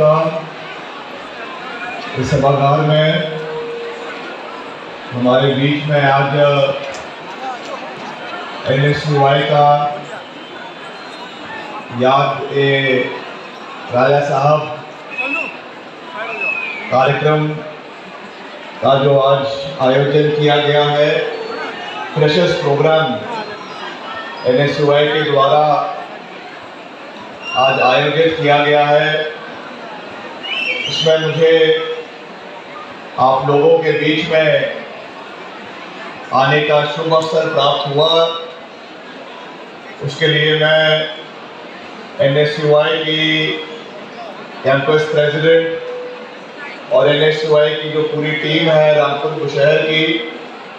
का इस सभागार में हमारे बीच में आज NSUI का याद ए राजा साहब कार्यक्रम का जो आज आयोजन किया गया है, फ्रेशर्स प्रोग्राम NSUI के द्वारा आज आयोजित किया गया है। इसमें मुझे आप लोगों के बीच में आने का शुभ अवसर प्राप्त हुआ। उसके लिए मैं NSUI की कैंपस प्रेसिडेंट और NSUI की जो पूरी टीम है रामपुर बुशहर की,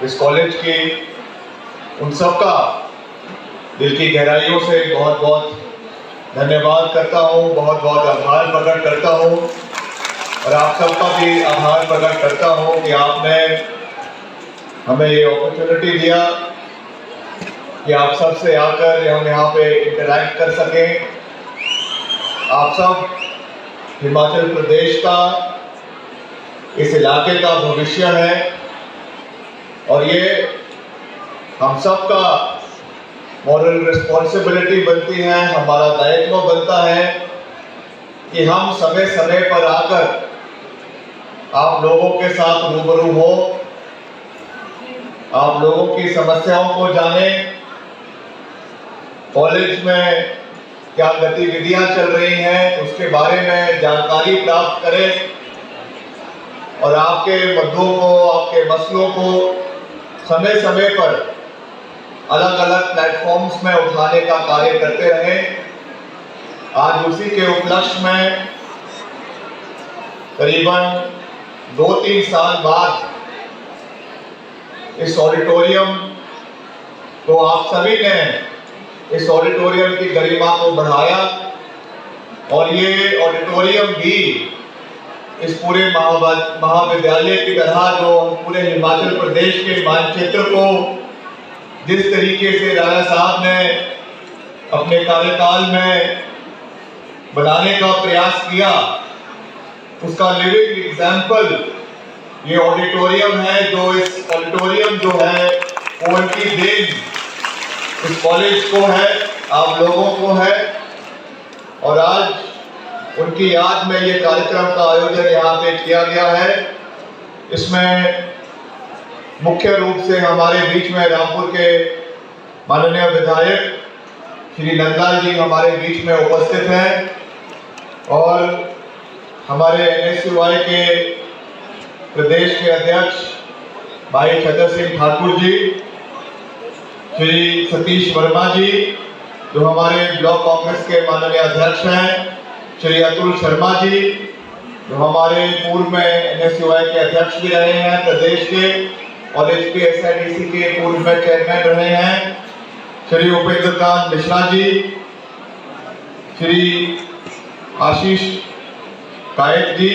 इस कॉलेज की, उन सबका दिल की गहराइयों से बहुत बहुत धन्यवाद करता हूँ, बहुत बहुत आभार प्रकट करता हूँ। और आप सबका भी आभार प्रकट करता हूँ कि आपने हमें ये अपॉर्चुनिटी दिया कि आप सब से आकर हम यहाँ पे इंटरैक्ट कर सकें। आप सब हिमाचल प्रदेश का, इस इलाके का भविष्य है और ये हम सब का मॉरल रिस्पॉन्सिबिलिटी बनती है, हमारा दायित्व बनता है कि हम समय समय पर आकर आप लोगों के साथ रूबरू हो, आप लोगों की समस्याओं को जानें, कॉलेज में क्या गतिविधियां चल रही हैं उसके बारे में जानकारी प्राप्त करें और आपके मुद्दों को, आपके मसलों को समय समय पर अलग अलग प्लेटफॉर्म्स में उठाने का कार्य करते रहें। आज उसी के उपलक्ष्य में करीबन 2-3 साल बाद इस ऑडिटोरियम को आप सभी ने इस ऑडिटोरियम की गरिमा को बढ़ाया और ये ऑडिटोरियम भी इस पूरे महाविद्यालय की तरह जो पूरे हिमाचल प्रदेश के मानचित्र को जिस तरीके से राजा साहब ने अपने कार्यकाल में बनाने का प्रयास किया, उसका लिविंग एग्जाम्पल ये ऑडिटोरियम है। जो इस ऑडिटोरियम जो है वो उनकी देन इस कॉलेज को है, आप लोगों को है और आज उनकी याद में ये कार्यक्रम का आयोजन यहाँ पे किया गया है। इसमें मुख्य रूप से हमारे बीच में रामपुर के माननीय विधायक श्री नंदलाल जी हमारे बीच में उपस्थित हैं और हमारे NSUI के प्रदेश के अध्यक्ष भाई छतर सिंह ठाकुर जी, श्री सतीश वर्मा जी जो हमारे ब्लॉक कांग्रेस के माननीय अध्यक्ष हैं, श्री अतुल शर्मा जी जो हमारे पूर्व में NSUI के अध्यक्ष भी रहे हैं प्रदेश के और HPSIDC के पूर्व में चेयरमैन रहे हैं, श्री उपेंद्र कांत मिश्रा जी, श्री आशीष कायक जी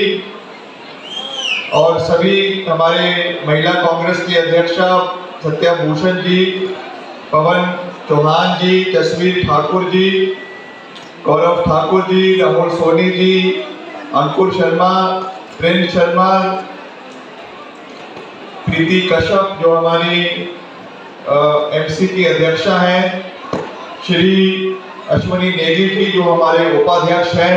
और सभी हमारे महिला कांग्रेस की अध्यक्षा सत्या भूषण जी, पवन चौहान जी, जसवीर ठाकुर जी, गौरव ठाकुर जी, राहुल सोनी जी, अंकुर शर्मा, प्रिंस शर्मा, प्रीति कश्यप जो हमारी MC की अध्यक्षा हैं, श्री अश्वनी नेगी जी जो हमारे उपाध्यक्ष हैं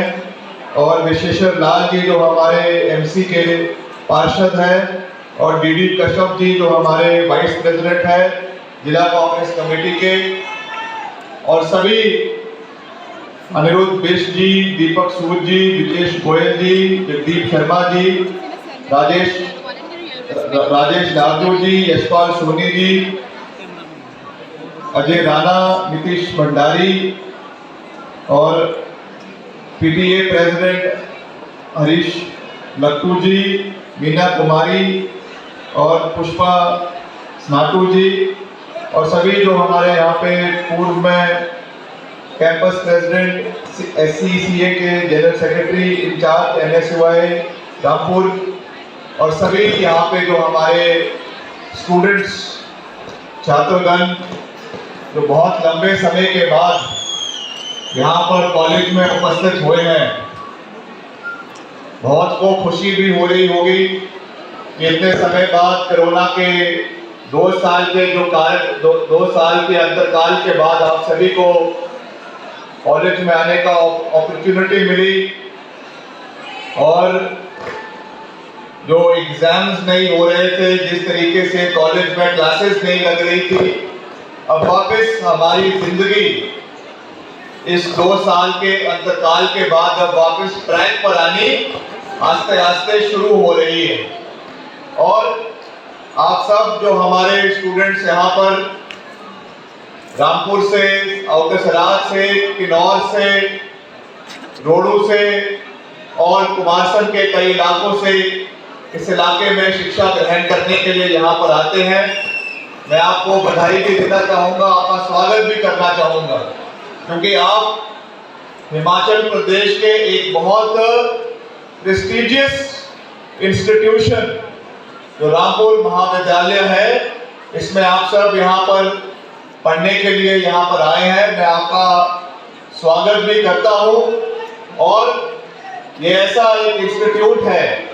और विशेश्वर लाल जी जो हमारे MC के पार्षद हैं और DD कश्यप जी जो हमारे वाइस प्रेसिडेंट हैं जिला कांग्रेस कमेटी के और सभी अनिरुद्ध बिष्ट जी, दीपक सूद जी, विजेश गोयल जी, जगदीप शर्मा जी, राजेश लालजू जी, यशपाल सोनी जी, अजय राणा, नीतीश भंडारी और PTA प्रेसिडेंट हरीश लट्टू जी, मीना कुमारी और पुष्पा स्नाटू जी और सभी जो हमारे यहाँ पे पूर्व में कैंपस प्रेसिडेंट SCCA के general secretary incharge NSUI Rampur और सभी यहाँ पे जो हमारे स्टूडेंट्स छात्रगण जो बहुत लंबे समय के बाद यहाँ पर कॉलेज में उपस्थित हुए हैं। बहुत को खुशी भी हो रही होगी कि इतने समय बाद कोरोना के 2 साल के जो दो साल के अंतरकाल के बाद आप सभी को कॉलेज में आने का अपॉर्चुनिटी मिली और जो एग्जाम्स नहीं हो रहे थे, जिस तरीके से कॉलेज में क्लासेस नहीं लग रही थी, अब वापस हमारी जिंदगी इस 2 साल के अंतकाल के बाद अब वापस ट्रैक पर आनी आस्ते आस्ते शुरू हो रही है। और आप सब जो हमारे स्टूडेंट्स यहाँ पर रामपुर से, औकसराज से, किन्नौर से, रोडू से और कुमारसर के कई इलाकों से इस इलाके में शिक्षा ग्रहण करने के लिए यहाँ पर आते हैं, मैं आपको बधाई भी देना चाहूँगा, आपका स्वागत भी करना चाहूँगा, क्योंकि आप हिमाचल प्रदेश के एक बहुत प्रेस्टिजियस इंस्टीट्यूशन जो रामपुर महाविद्यालय है, इसमें आप सब यहाँ पर पढ़ने के लिए यहाँ पर आए हैं। मैं आपका स्वागत भी करता हूँ। और ये ऐसा एक इंस्टीट्यूट है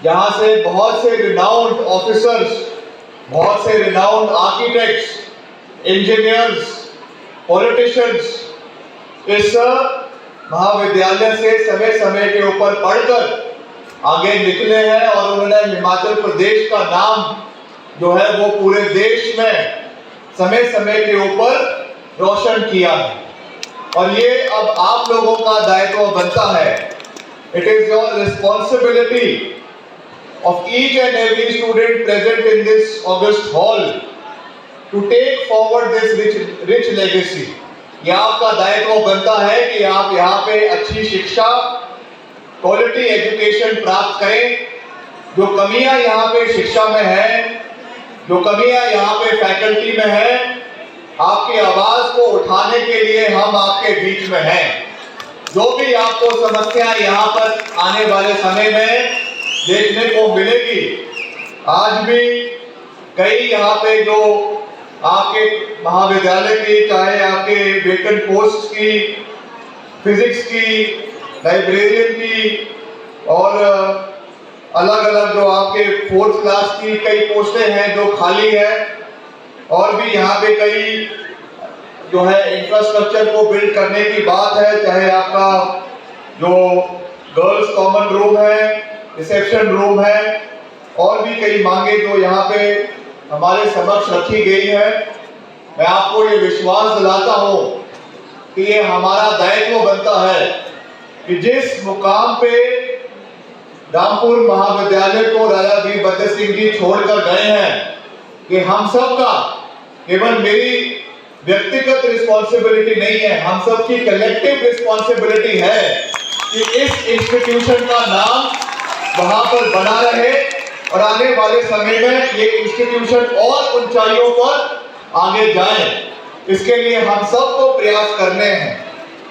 जहाँ से बहुत से रिनाउंड ऑफिसर्स, बहुत से रिनाउंड आर्किटेक्ट्स, इंजीनियर्स, पॉलिटिशियंस इस महाविद्यालय से समय समय के ऊपर पढ़कर आगे निकले हैं और उन्होंने हिमाचल प्रदेश का नाम जो है वो पूरे देश में समय समय के ऊपर रोशन किया है। और ये अब आप लोगों का दायित्व बनता है। It is your responsibility of each and every student present in this August hall to take forward this rich legacy. ये आपका दायित्व बनता है कि आप यहाँ पे अच्छी शिक्षा, क्वालिटी एजुकेशन प्राप्त करें। जो कमियां यहाँ पे शिक्षा में है, जो कमियां यहाँ पे फैकल्टी में है, आपकी आवाज को उठाने के लिए हम आपके बीच में हैं। जो भी आपको समस्या यहाँ पर आने वाले समय में देखने को मिलेगी, आज भी कई यहाँ पे जो आपके महाविद्यालय की, चाहे आपके वेकेंट पोस्ट की, फिजिक्स की, लाइब्रेरियन की और अलग अलग जो आपके 4th क्लास की कई पोस्टें हैं जो खाली है। और भी यहाँ पे कई जो है इंफ्रास्ट्रक्चर को बिल्ड करने की बात है, चाहे आपका जो गर्ल्स कॉमन रूम है, रिसेप्शन रूम है, और भी कई मांगे जो यहाँ पे हमारे समक्ष रखी गई है। मैं आपको ये विश्वास दिलाता हूँ कि ये हमारा दायित्व बनता है कि जिस मुकाम पे रामपुर महाविद्यालय को राजा वीरभद्र सिंह जी छोड़कर गए हैं, कि हम सब का केवल मेरी व्यक्तिगत रिस्पॉन्सिबिलिटी नहीं है, हम सब की कलेक्टिव रिस्पॉन्सिबिलिटी है कि इस इंस्टीट्यूशन का नाम वहां पर बना रहे और आने वाले समय में ये इंस्टीट्यूशन और ऊंचाइयों पर आगे जाए। इसके लिए हम सबको प्रयास करने हैं।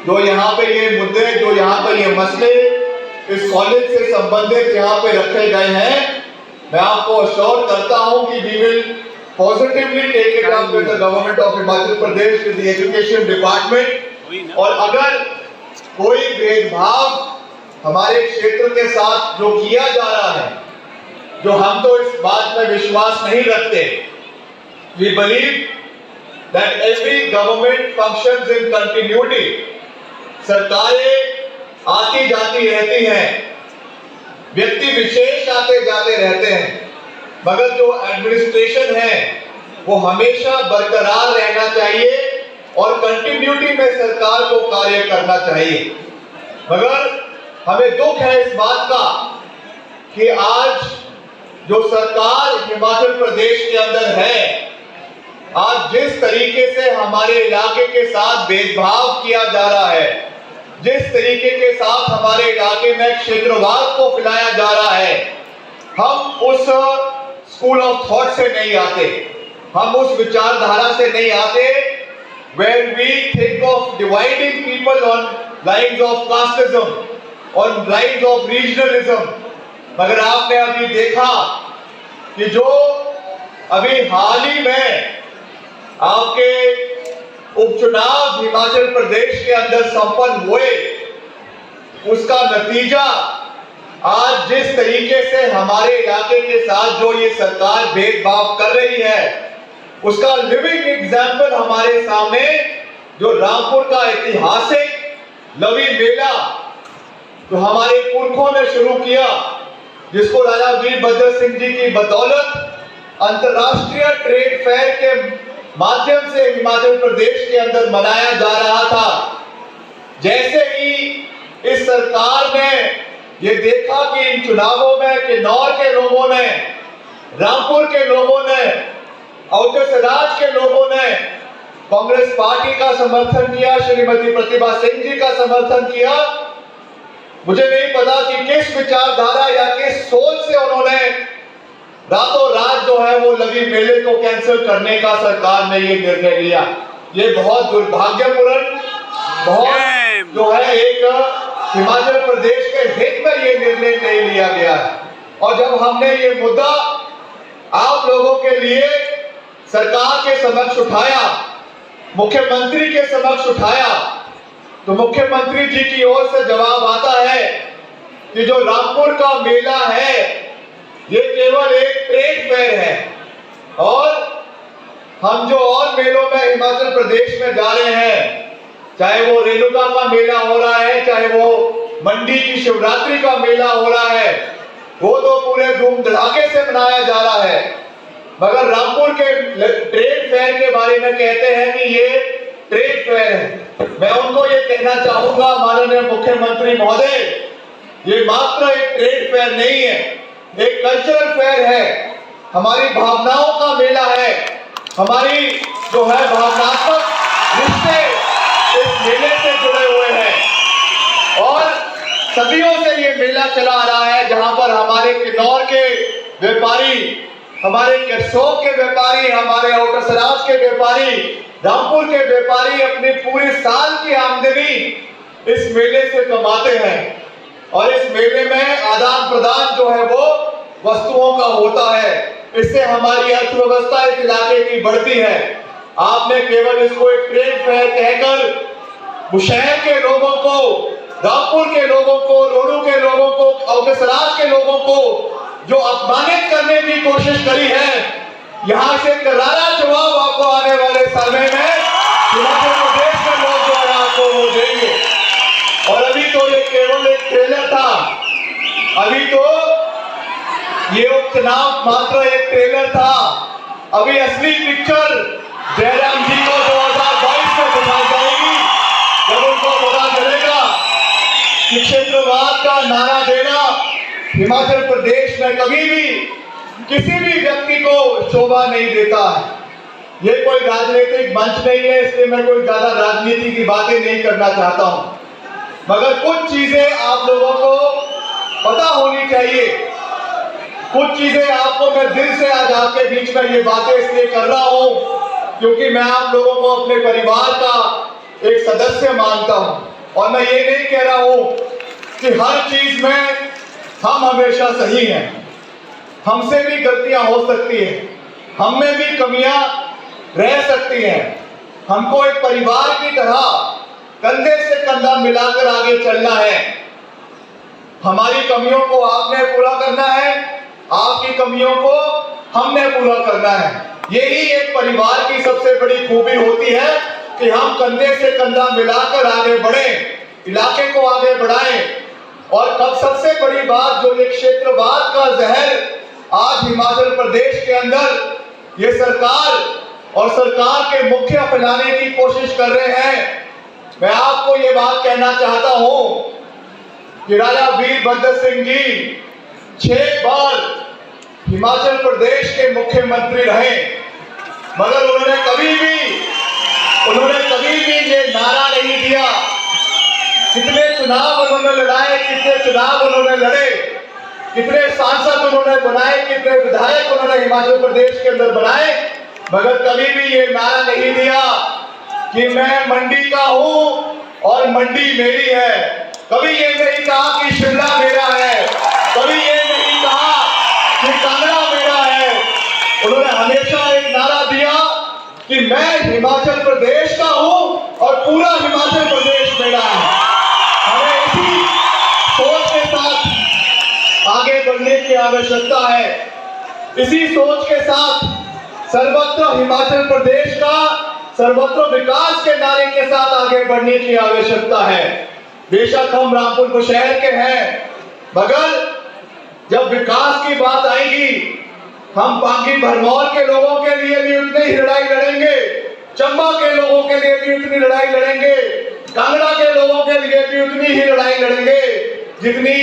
जो यहाँ पे ये मुद्दे, जो यहाँ पे ये मसले इस कॉलेज से संबंधित यहाँ पे रखे गए हैं, मैं आपको अश्योर करता हूँ कि we will positively take it up with the government of Himachal Pradesh, with the education department. और अगर कोई भेदभाव हमारे क्षेत्र के साथ जो किया जा रहा है, जो हम तो इस बात में विश्वास नहीं रखते, we believe that every government functions in continuity। सरकारें आती जाती रहती हैं, व्यक्ति विशेष आते जाते रहते हैं, मगर जो एडमिनिस्ट्रेशन है वो हमेशा बरकरार रहना चाहिए और कंटिन्यूटी में सरकार को कार्य करना चाहिए। मगर हमें दुख है इस बात का कि आज जो सरकार हिमाचल प्रदेश के अंदर है, आज जिस तरीके से हमारे इलाके के साथ भेदभाव किया जा रहा है, जिस तरीके के साथ हमारे इलाके में क्षेत्रवाद को फैलाया जा रहा है, हम उस स्कूल ऑफ थॉट से नहीं आते, हम उस विचारधारा से नहीं आते where we think of dividing people on lines of casteism, on lines of regionalism। मगर आपने अभी देखा कि जो अभी हाल ही में आपके उपचुनाव हिमाचल प्रदेश के अंदर संपन्न हुए, उसका नतीजा आज जिस तरीके से हमारे इलाके के साथ जो ये सरकार भेदभाव कर रही है, उसका लिविंग एग्जाम्पल हमारे सामने जो रामपुर का ऐतिहासिक लवी मेला जो हमारे पुरखों ने शुरू किया, जिसको राजा वीरभद्र सिंह जी की बदौलत अंतर्राष्ट्रीय ट्रेड फेयर के माध्यम से हिमाचल प्रदेश के अंदर मनाया जा रहा था। जैसे ही इस सरकार ने ये देखा कि इन चुनावों में किन्नौर के लोगों ने, रामपुर के लोगों ने, आउटर सराज के लोगों ने कांग्रेस पार्टी का समर्थन किया, श्रीमती प्रतिभा सिंह जी का समर्थन किया, मुझे नहीं पता कि किस विचारधारा या किस सोच से उन्होंने रातों रात जो है वो लवी मेले को कैंसिल करने का सरकार ने ये निर्णय लिया। ये बहुत दुर्भाग्यपूर्ण, बहुत जो है एक हिमाचल प्रदेश के हित में ये निर्णय नहीं लिया गया है। और जब हमने ये मुद्दा आप लोगों के लिए सरकार के समक्ष उठाया, मुख्यमंत्री के समक्ष उठाया, तो मुख्यमंत्री जी की ओर से जवाब आता है कि जो रामपुर का मेला है ये केवल एक ट्रेड फेयर है, और हम जो और मेलों में हिमाचल प्रदेश में जा रहे हैं, चाहे वो रेणुका का मेला हो रहा है, चाहे वो मंडी की शिवरात्रि का मेला हो रहा है, वो तो पूरे धूम धड़ाके से मनाया जा रहा है, मगर रामपुर के ट्रेड फेयर के बारे में कहते हैं कि ये ट्रेड फेयर है। मैं उनको ये कहना चाहूंगा माननीय मुख्यमंत्री महोदय, ये मात्र एक ट्रेड फेयर नहीं है, एक कल्चरल फेयर है, हमारी भावनाओं का मेला है, हमारी जो है भावनात्मक रिश्ते इस मेले से जुड़े हुए हैं। और सदियों से ये मेला चला आ रहा है, जहां पर हमारे किन्नौर के व्यापारी, हमारे करसोग के व्यापारी, हमारे आउटर सराज के व्यापारी, रामपुर के व्यापारी अपनी पूरी साल की आमदनी इस मेले से कमाते हैं। और इस मेले में आदान प्रदान जो है वो वस्तुओं का होता है, इससे हमारी अर्थव्यवस्था इस इलाके की बढ़ती है। आपने केवल इसको एक ट्रेड फेयर कहकर शहर के लोगों को, रामपुर के लोगों को, रोडू के लोगों को, आउटर सराज के लोगों को जो अपमानित करने की कोशिश करी है, यहां से करारा जवाब आपको आने वाले समय में हिमाचल प्रदेश के लोग जो है आपको वो देंगे। और अभी तो ये केवल एक ट्रेलर था, अभी तो ये उपचुनाव मात्र एक ट्रेलर था। अभी असली पिक्चर जयराम जी को 2022 में दिखाई जाएगी, जब उनको पता चलेगा कि क्षेत्रवाद का नारा देना हिमाचल प्रदेश में कभी भी किसी भी व्यक्ति को शोभा नहीं देता है। ये कोई राजनीतिक मंच नहीं है, इसलिए मैं कोई ज्यादा राजनीति की बातें नहीं करना चाहता हूं, मगर कुछ चीजें आप लोगों को पता होनी चाहिए। कुछ चीजें आपको मैं दिल से आज आपके बीच में ये बातें इसलिए कर रहा हूं क्योंकि मैं आप लोगों को अपने परिवार का एक सदस्य मानता हूं। और मैं ये नहीं कह रहा हूं कि हर चीज में हम हमेशा सही हैं, हमसे भी गलतियां हो सकती हैं, हम में भी कमियां रह सकती हैं। हमको एक परिवार की तरह कंधे से कंधा मिलाकर आगे चलना है। हमारी कमियों को आपने पूरा करना है, आपकी कमियों को हमने पूरा करना है। यही एक परिवार की सबसे बड़ी खूबी होती है कि हम कंधे से कंधा मिलाकर आगे बढ़ें, इलाके को आगे बढ़ाएं। और कब सबसे बड़ी बात, जो ये क्षेत्रवाद का जहर आज हिमाचल प्रदेश के अंदर ये सरकार और सरकार के मुखिया फैलाने की कोशिश कर रहे हैं, मैं आपको ये बात कहना चाहता हूं कि राजा वीरभद्र सिंह जी 6 बार हिमाचल प्रदेश के मुख्यमंत्री रहे, मगर उन्होंने कभी भी ये नारा नहीं दिया। कितने चुनाव उन्होंने लड़ाए, कितने चुनाव उन्होंने लड़े, कितने सांसद उन्होंने बनाए, कितने विधायक उन्होंने हिमाचल प्रदेश के अंदर बनाए, मगर कभी भी ये नारा नहीं दिया कि मैं मंडी का हूं और मंडी मेरी है। कभी ये नहीं कहा कि शिमला मेरा है, कभी ये नहीं कहा कि कांगड़ा मेरा है। उन्होंने हमेशा एक नारा दिया कि मैं हिमाचल प्रदेश का हूं और पूरा हिमाचल प्रदेश मेरा है। हमें इसी सोच के साथ आगे बढ़ने की आवश्यकता है। इसी सोच के साथ सर्वत्र हिमाचल प्रदेश का सर्वत्र विकास के नारे के साथ आगे बढ़ने की आवश्यकता है। बेशक हम रामपुर शहर के हैं, मगर जब विकास की बात आएगी हम पांगी भरमौर के लोगों के लिए भी उतनी ही लड़ाई लड़ेंगे, चंबा के लोगों के लिए भी उतनी लड़ाई लड़ेंगे, कांगड़ा के लोगों के लिए भी उतनी ही लड़ाई लड़ेंगे जितनी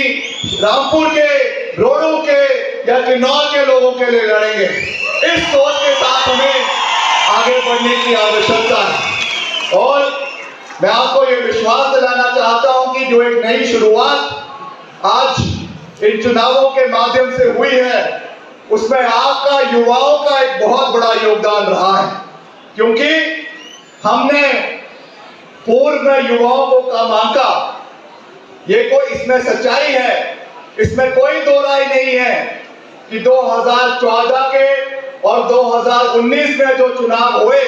रामपुर के, रोहडू के या किन्नौर के लोगों के लिए लड़ेंगे। इस सोच के साथ हमें आगे बढ़ने की आवश्यकता है और मैं आपको ये विश्वास दिलाना चाहता हूं कि जो एक नई शुरुआत आज इन चुनावों के माध्यम से हुई है उसमें आपका, युवाओं का एक बहुत बड़ा योगदान रहा है, क्योंकि हमने पूर्व में युवाओं को काम आंका। ये कोई इसमें सच्चाई है, इसमें कोई दो राय नहीं है कि 2014 के और 2019 में जो चुनाव हुए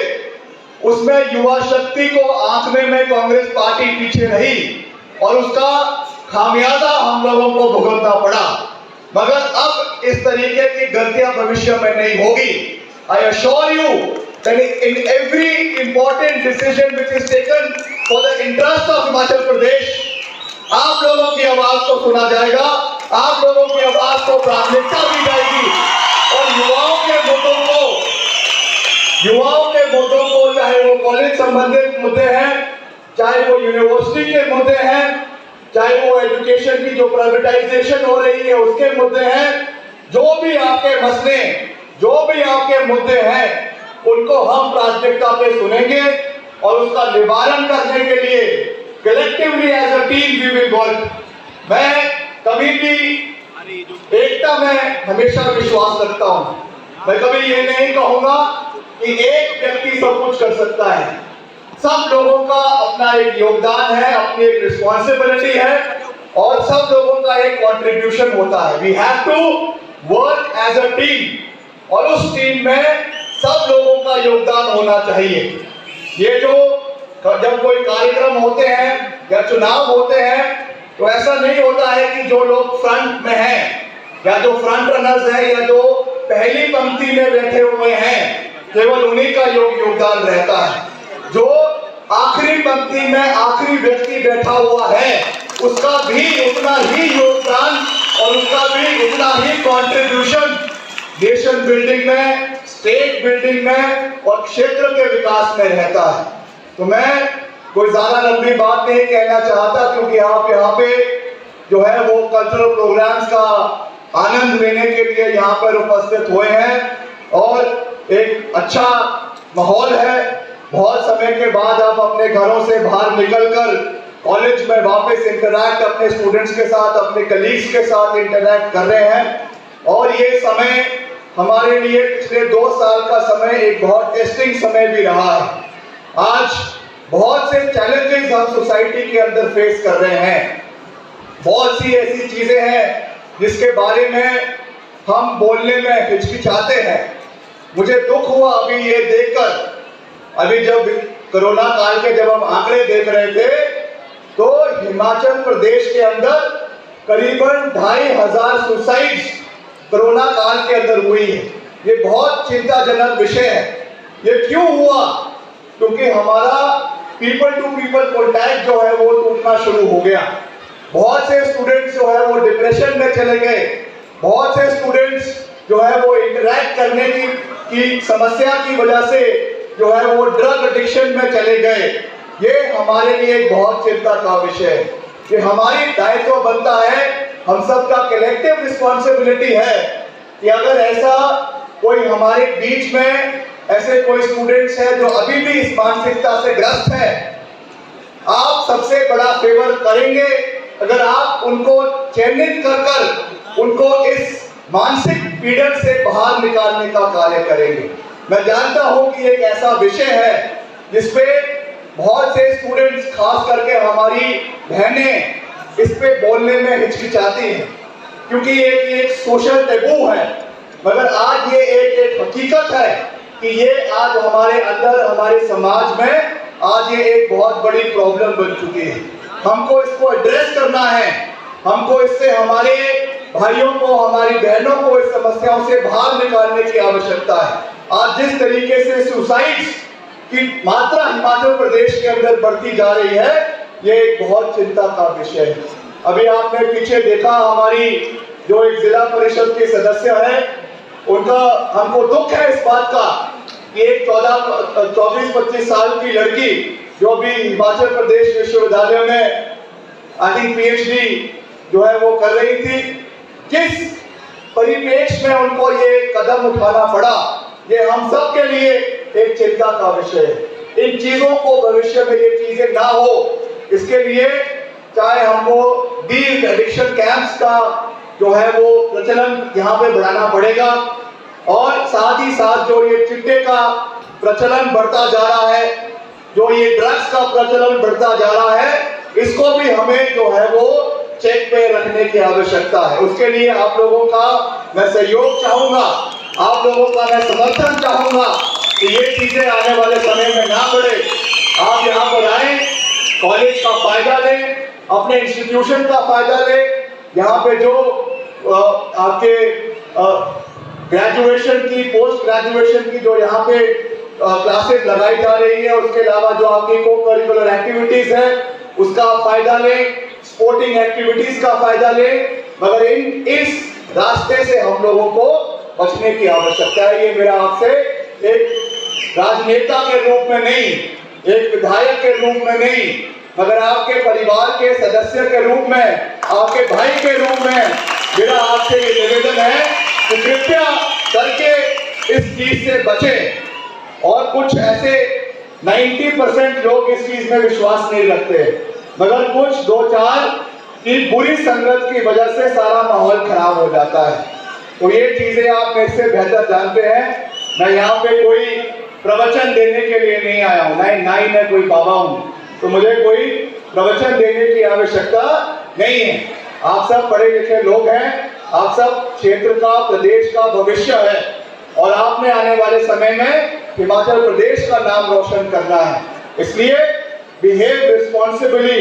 उसमें युवा शक्ति को आंकने में कांग्रेस पार्टी पीछे रही और उसका खामियाजा हम लोगों को भुगतना पड़ा। मगर अब इस तरीके की गलतियां भविष्य में नहीं होगी। I assure you that in every important decision which is taken for the interest of Himachal Pradesh, आप लोगों की आवाज को सुना जाएगा, आप लोगों की आवाज को प्राथमिकता दी जाएगी और युवाओं के मुद्दों को चाहे वो कॉलेज संबंधित मुद्दे हैं, चाहे वो यूनिवर्सिटी के मुद्दे हैं, चाहे वो एजुकेशन की जो प्राइवेटाइजेशन हो रही है उसके मुद्दे हैं, जो भी आपके मसले, जो भी आपके मुद्दे हैं उनको हम प्राथमिकता पे सुनेंगे और उसका निवारण करने के लिए collectively as a team we will work. मैं कभी भी एकता में हमेशा विश्वास रखता हूं। मैं कभी ये नहीं कहूंगा कि एक व्यक्ति सब कुछ कर सकता है। सब लोगों का अपना एक योगदान है, अपनी एक रिस्पॉन्सिबिलिटी है और सब लोगों का एक कंट्रीब्यूशन होता है। We have to work as a team और उस टीम में सब लोगों का योगदान होना चाहिए। ये जो जब कोई कार्यक्रम होते हैं या चुनाव होते हैं तो ऐसा नहीं होता है कि जो लोग फ्रंट में हैं या जो फ्रंट रनर्स हैं या जो पहली पंक्ति में बैठे हुए हैं केवल उन्हीं का योगदान रहता है। जो आखिरी पंक्ति में आखिरी व्यक्ति बैठा हुआ है उसका भी उतना ही योगदान और उसका भी उतना ही कंट्रीब्यूशन नेशन बिल्डिंग में, स्टेट बिल्डिंग में और क्षेत्र के विकास में रहता है। तो मैं कोई ज्यादा लंबी बात नहीं कहना चाहता क्योंकि आप यहाँ पे जो है वो कल्चरल प्रोग्राम्स का आनंद लेने के लिए यहाँ पर उपस्थित हुए हैं और एक अच्छा माहौल है। बहुत समय के बाद आप अपने घरों से बाहर निकलकर कॉलेज में वापस इंटरैक्ट अपने स्टूडेंट्स के साथ, अपने कलीग्स के साथ इंटरैक्ट कर रहे हैं और ये समय हमारे लिए पिछले 2 साल का समय एक बहुत टेस्टिंग समय भी रहा है। आज बहुत से चैलेंजेस हम सोसाइटी के अंदर फेस कर रहे हैं। बहुत सी ऐसी चीजें हैं जिसके बारे में हम बोलने में हिचकिचाते हैं। मुझे दुख हुआ अभी ये देखकर, अभी जब कोरोना काल के जब हम आंकड़े देख रहे थे तो हिमाचल प्रदेश के अंदर करीबन 2500 सुसाइड्स कोरोना काल के अंदर हुई है। ये बहुत चिंताजनक विषय है। ये क्यों हुआ? क्योंकि हमारा पीपल टू पीपल कॉन्टैक्ट जो है वो टूटना शुरू हो गया। बहुत से स्टूडेंट्स जो है वो डिप्रेशन में चले गए। बहुत से स्टूडेंट्स जो है वो इंटरैक्ट करने की समस्या की वजह से जो है वो ड्रग एडिक्शन में चले गए। ये हमारे लिए एक बहुत चिंता का विषय है। ये हमारी दायित्व बनता है, हम सबका कलेक्टिव रिस्पॉन्सिबिलिटी है कि अगर ऐसा कोई हमारे बीच में ऐसे कोई स्टूडेंट्स हैं जो अभी भी इस मानसिकता से ग्रस्त है, आप सबसे बड़ा फेवर करेंगे अगर आप उनको चिन्हित कर उनको इस मानसिक पीड़न से बाहर निकालने का कार्य करेंगे। मैं जानता हूं कि एक ऐसा विषय है जिसपे बहुत से स्टूडेंट्स, खास करके हमारी बहनें, इस पे बोलने में हिचकिचाती हैं क्योंकि ये एक सोशल टैबू है। मगर आज ये एक हकीकत है कि ये आज हमारे अंदर, हमारे समाज में आज ये एक बहुत बड़ी प्रॉब्लम बन चुकी है। हमको इसको एड्रेस करना है, हमको इससे हमारे भाइयों को, हमारी बहनों को इस समस्याओं से बाहर निकालने की आवश्यकता है। आज जिस तरीके से सुसाइड्स की मात्रा हिमाचल प्रदेश के अंदर बढ़ती जा रही है, ये एक बहुत चिंता का विषय है। अभी आपने पीछे देखा, हमारी जो एक जिला परिषद के सदस्य है, उनका हमको दुख है इस बात का कि एक 24-25 साल की लड़की जो भी हिमाचल प्रदेश विश्वविद्यालय में आई थिंक पीएचडी जो है वो कर रही थी, किस परिप्रेक्ष्य में उनको ये कदम उठाना पड़ा, ये हम सब के लिए एक चिंता का विषय है। इन चीजों को भविष्य में ये चीजें ना हो, इसके लिए चाहे हमको डी एडिक्शन कैंप्स का जो है वो प्रचलन यहाँ पे बढ़ाना पड़ेगा, और साथ ही साथ जो ये चिट्टे का प्रचलन बढ़ता जा रहा है, जो ये ड्रग्स का प्रचलन बढ़ता जा रहा है, इसको भी हमें जो है वो चेक पे रखने की आवश्यकता है। उसके लिए आप लोगों का मैं सहयोग चाहूंगा, आप लोगों का मैं समर्थन चाहूंगा कि ये चीजें आने वाले समय में ना बढ़े। आप यहाँ पर आए, कॉलेज का फायदा लें, अपने इंस्टीट्यूशन का फायदा लें। यहाँ पे जो आपके ग्रेजुएशन की, पोस्ट ग्रेजुएशन की जो यहाँ पे क्लासेस लगाई जा रही है, उसके अलावा जो आपकी को करिकुलर एक्टिविटीज है उसका फायदा लें, स्पोर्टिंग एक्टिविटीज का फायदा लें, मगर इस रास्ते से हम लोगों को बचने की आवश्यकता है। ये मेरा आपसे एक राजनेता के रूप में नहीं, एक विधायक के रूप में नहीं, मगर आपके परिवार के सदस्य के रूप में, आपके भाई के रूप में मेरा आपसे ये निवेदन है कि कृपया करके इस चीज से बचें। और कुछ ऐसे 90% लोग इस चीज में विश्वास नहीं रखते, मगर कुछ 2-4 की बुरी संगत की वजह से सारा माहौल खराब हो जाता है। तो ये चीजें आप मेरे से बेहतर जानते हैं। मैं यहाँ पे कोई प्रवचन देने के लिए नहीं आया हूँ, ना ही मैं कोई बाबा हूँ, तो मुझे कोई प्रवचन देने की आवश्यकता नहीं है। आप सब पढ़े लिखे लोग हैं, आप सब क्षेत्र का, प्रदेश का भविष्य है, और आपने आने वाले समय में हिमाचल प्रदेश का नाम रोशन करना है। इसलिए behave responsibly,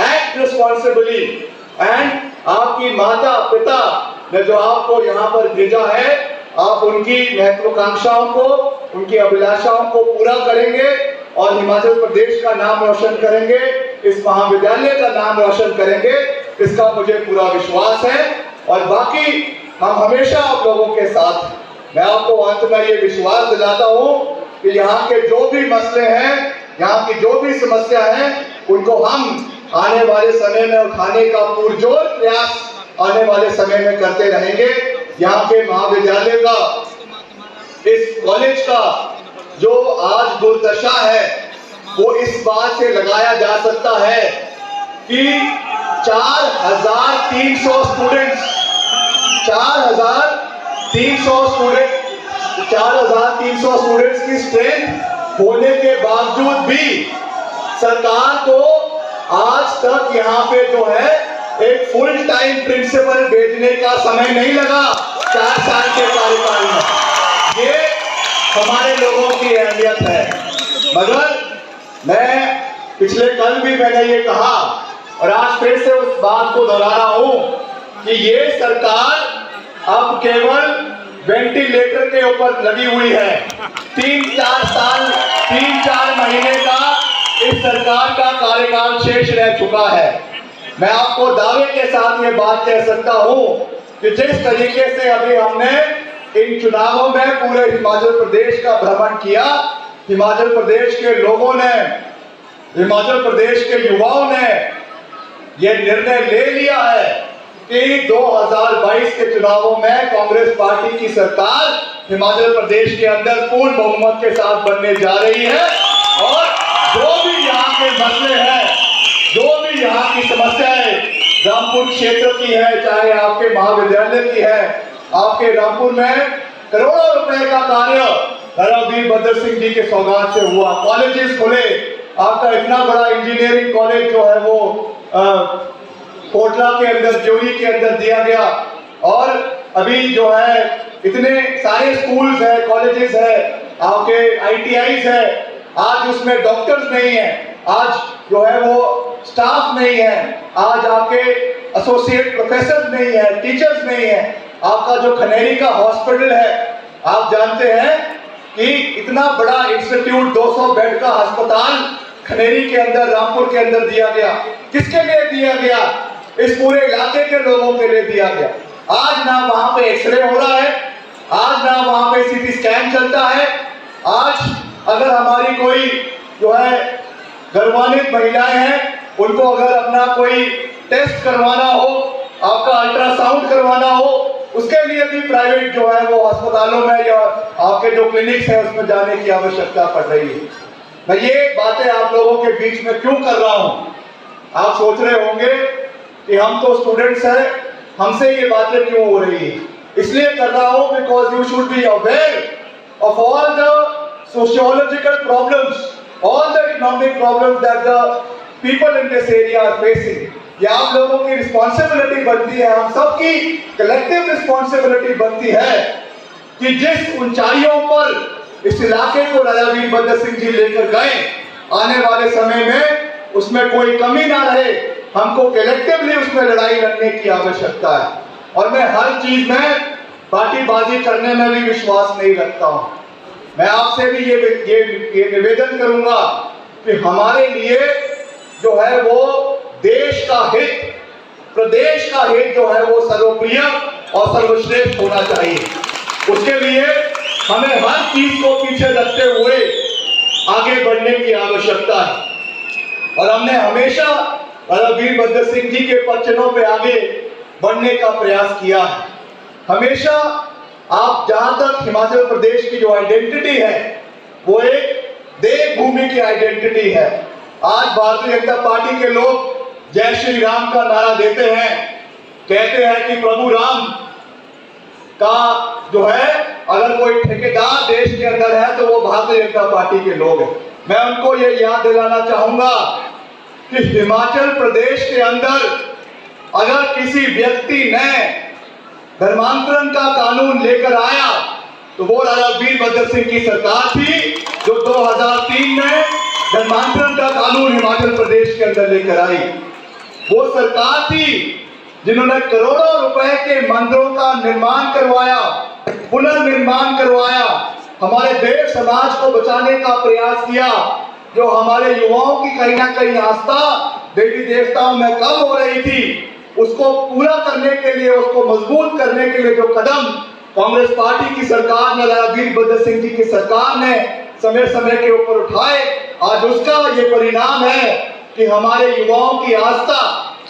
act responsibly, and आपकी माता पिता ने जो आपको यहाँ पर भेजा है, आप उनकी महत्वाकांक्षाओं को, उनकी अभिलाषाओं को पूरा करेंगे और हिमाचल प्रदेश का नाम रोशन करेंगे, इस महाविद्यालय का नाम रोशन करेंगे, इसका मुझे पूरा विश्वास है। और बाकी हम हमेशा आप लोगों के साथ हैं। मैं आपको अंत में ये विश्वास दिलाता हूँ कि यहाँ के जो भी मसले हैं, यहाँ की जो भी समस्या है, उनको हम आने वाले समय में उठाने का पुरजोर प्रयास आने वाले समय में करते रहेंगे। यहाँ के महाविद्यालय का, इस कॉलेज का जो आज दुर्दशा है, वो इस बात से लगाया जा सकता है कि 4,300 स्टूडेंट्स 4,300 स्टूडेंट्स की स्ट्रेंथ होने के बावजूद भी सरकार को आज तक यहाँ पे जो है एक फुल टाइम प्रिंसिपल भेजने का समय नहीं लगा 4 साल के कार्यकाल में। ये हमारे लोगों की अहमियत है। मगर मैं पिछले कल भी मैंने ये कहा और आज फिर से उस बात को दोहरा रहा हूं कि ये सरकार अब केवल वेंटिलेटर के ऊपर लगी हुई है। 3-4 महीने का इस सरकार का कार्यकाल शेष रह चुका है। मैं आपको दावे के साथ ये बात कह सकता हूं कि जिस तरीके से अभी हमने इन चुनावों में पूरे हिमाचल प्रदेश का भ्रमण किया, हिमाचल प्रदेश के लोगों ने, हिमाचल प्रदेश के युवाओं ने ये निर्णय ले लिया है कि 2022 के चुनावों में कांग्रेस पार्टी की सरकार हिमाचल प्रदेश के अंदर पूर्ण बहुमत के साथ बनने जा रही है। और जो भी यहाँ के मसले हैं, जो भी यहाँ की समस्याएं रामपुर क्षेत्र की है, चाहे आपके महाविद्यालय की है, आपके रामपुर में करोड़ों रुपए का कार्य राणा वीरभद्र सिंह जी के सौगात से हुआ, कॉलेजेस खुले, आपका इतना बड़ा इंजीनियरिंग कॉलेज जो है वो कोटला के अंदर, ज्योरी के अंदर दिया गया, और अभी जो है इतने सारे स्कूल्स है, कॉलेजेस है, आपके ITIs है, आज उसमें डॉक्टर्स नहीं है, आज जो है वो स्टाफ नहीं है, आज आपके एसोसिएट प्रोफेसर नहीं है, टीचर्स नहीं है, आपका जो खनेरी का हॉस्पिटल है, आप जानते हैं कि इतना बड़ा इंस्टीट्यूट 200 बेड का अस्पताल खनेरी के अंदर, रामपुर के अंदर दिया गया। किसके लिए दिया गया? इस पूरे इलाके के लोगों के लिए दिया गया। आज ना वहां पे एक्सरे हो रहा है, आज ना वहां पे सीटी स्कैन चलता है। आज अगर हमारी कोई जो है गर्भान्वित महिलाएं हैं, उनको अगर अपना कोई टेस्ट करवाना हो, आपका अल्ट्रासाउंड करवाना हो, उसके लिए भी प्राइवेट जो है वो अस्पतालों में या आपके जो क्लिनिक्स है उसमें जाने की आवश्यकता पड़ रही है। मैं ये बातें आप लोगों के बीच में क्यों कर रहा हूं? आप सोच रहे होंगे कि हम तो स्टूडेंट्स हैं, हमसे ये बातें क्यों हो रही है? इसलिए कर रहा हूं because you should be aware of all the sociological problems, all the economic problems that the people in this area are facing. ये आप लोगों की रिस्पॉन्सिबिलिटी बनती है, हम सबकी कलेक्टिव रिस्पॉन्सिबिलिटी बनती है कि जिस ऊंचाइयों पर इस इलाके को राजा वीरभद्र सिंह जी लेकर गए, आने वाले समय में उसमें कोई कमी ना रहे। हमको कलेक्टिवली उसमें लड़ाई लड़ने की आवश्यकता है। और मैं हर चीज में पार्टीबाजी करने में भी विश्वास नहीं रखता हूं। मैं आपसे भी ये निवेदन करूंगा कि हमारे लिए जो है वो देश का हित, प्रदेश का हित जो है वो सर्वप्रिय और सर्वश्रेष्ठ होना चाहिए। उसके लिए हमें हर चीज को पीछे रखते हुए आगे बढ़ने की आवश्यकता है। और हमने हमेशा वीरभद्र सिंह जी के पचनों पे आगे बढ़ने का प्रयास किया है। हमेशा आप जहां तक हिमाचल प्रदेश की जो आइडेंटिटी है वो एक देवभूमि की आइडेंटिटी है। आज भारतीय जनता पार्टी के लोग जय श्री राम का नारा देते हैं, कहते हैं कि प्रभु राम का जो है अगर कोई ठेकेदार देश के अंदर है तो वो भारतीय जनता पार्टी के लोग हैं। मैं उनको ये याद दिलाना चाहूंगा कि हिमाचल प्रदेश के अंदर अगर किसी व्यक्ति ने धर्मांतरण का कानून लेकर आया तो वो राजा वीरभद्र सिंह की सरकार थी, जो 2003 में धर्मांतरण का कानून हिमाचल प्रदेश के अंदर लेकर आई। वो सरकार थी जिन्होंने करोड़ों रुपए के मंदिरों का निर्माण करवाया, पुनर्निर्माण करवाया, हमारे देव समाज को बचाने का प्रयास किया। जो हमारे युवाओं की कहीं ना कहीं आस्था देवी देवताओं में कम हो रही थी, उसको पूरा करने के लिए, उसको मजबूत करने के लिए जो कदम कांग्रेस पार्टी की सरकार ने, राजा वीरभद्र सिंह जी की सरकार ने समय समय के ऊपर उठाए, आज उसका ये परिणाम है कि हमारे युवाओं की आस्था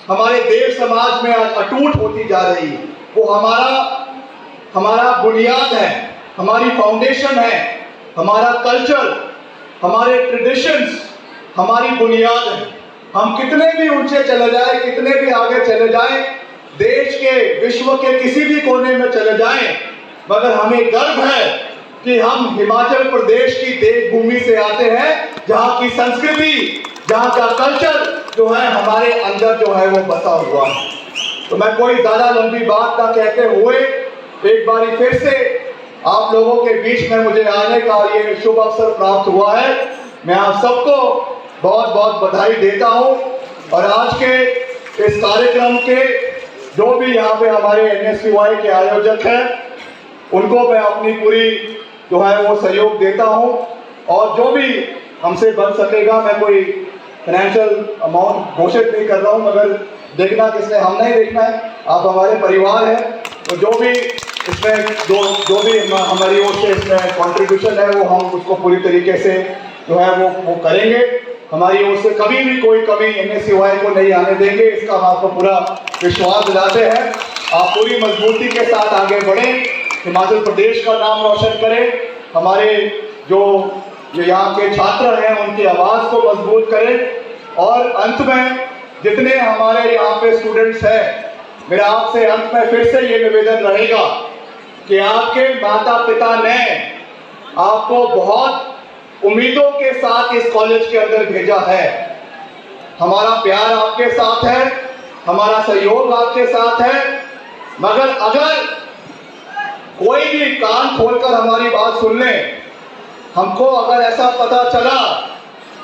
हमारे देव समाज में आज अटूट होती जा रही है। वो हमारा बुनियाद है, हमारी फाउंडेशन है, हमारा कल्चर, हमारे ट्रेडिशंस हमारी बुनियाद है। हम कितने भी ऊंचे चले जाए, कितने भी आगे चले जाए, देश के, विश्व के किसी भी कोने में चले जाएं, मगर हमें गर्व है कि हम हिमाचल प्रदेश की देवभूमि से आते हैं, जहाँ की संस्कृति, जहाँ का कल्चर जो है हमारे अंदर जो है वो बसा हुआ है। तो मैं कोई ज्यादा लंबी बात ना कहते हुए एक बारी फिर से आप लोगों के बीच में मुझे आने का ये शुभ अवसर प्राप्त हुआ है। मैं आप सबको बहुत बहुत बधाई देता हूं। और आज के इस कार्यक्रम के जो भी यहाँ पे हमारे NSUI के आयोजक हैं, उनको मैं अपनी पूरी जो है वो सहयोग देता हूं। और जो भी हमसे बन सकेगा, मैं कोई फाइनेंशियल अमाउंट घोषित नहीं कर रहा हूं, मगर देखना किसने, हम नहीं देखना है, आप हमारे परिवार हैं। तो जो भी इसमें जो भी हमारी ओर से इसमें कंट्रीब्यूशन है वो हम उसको पूरी तरीके से जो है वो करेंगे। हमारी ओर से कभी भी कोई कमी NSUI को नहीं आने देंगे, इसका हम आपको पूरा विश्वास दिलाते हैं। आप पूरी मजबूती के साथ आगे बढ़ें, हिमाचल प्रदेश का नाम रोशन करें, हमारे जो यहाँ के छात्र हैं उनकी आवाज़ को मजबूत करें। और अंत में जितने हमारे यहाँ पे स्टूडेंट्स हैं, मेरा आपसे अंत में फिर से ये निवेदन रहेगा कि आपके माता पिता ने आपको बहुत उम्मीदों के साथ इस कॉलेज के अंदर भेजा है। हमारा प्यार आपके साथ है, हमारा सहयोग आपके साथ है, मगर अगर कोई भी कान खोलकर हमारी बात सुन ले, हमको अगर ऐसा पता चला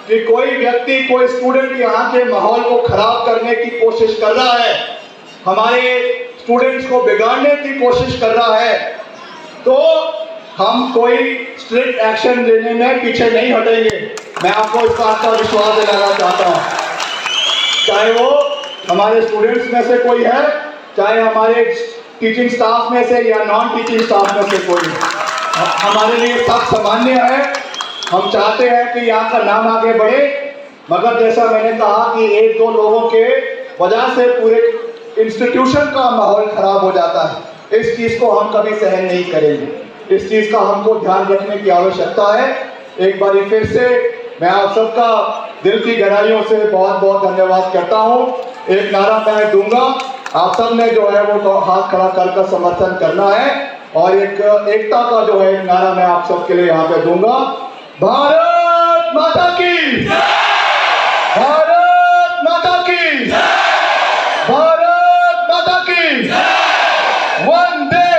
कि कोई व्यक्ति, कोई स्टूडेंट यहाँ के माहौल को खराब करने की कोशिश कर रहा है, हमारे स्टूडेंट्स को बिगाड़ने की कोशिश कर रहा है, तो हम कोई स्ट्रिक्ट एक्शन लेने में पीछे नहीं हटेंगे। मैं आपको इस बात का विश्वास दिलाना चाहता हूँ। चाहे वो हमारे स्टूडेंट्स में से कोई है, चाहे हमारे टीचिंग स्टाफ में से या नॉन टीचिंग स्टाफ में से कोई, हमारे लिए सब सामान्य है। हम चाहते हैं कि यहाँ का नाम आगे बढ़े, मगर जैसा मैंने कहा कि एक दो लोगों के वजह से पूरे इंस्टीट्यूशन का माहौल खराब हो जाता है। इस चीज को हम कभी सहन नहीं करेंगे। इस चीज का हमको ध्यान रखने की आवश्यकता है। एक बार फिर से मैं आप सबका दिल की गहराइयों से बहुत बहुत धन्यवाद करता हूँ। एक नारा मैं दूंगा, आप सब ने जो है वो हाथ खड़ा कर समर्थन करना है, और एक एकता का जो है एक नारा मैं आप सबके लिए यहाँ पे दूंगा। भारत माता की, भारत माता की, भारत माता की, वंदे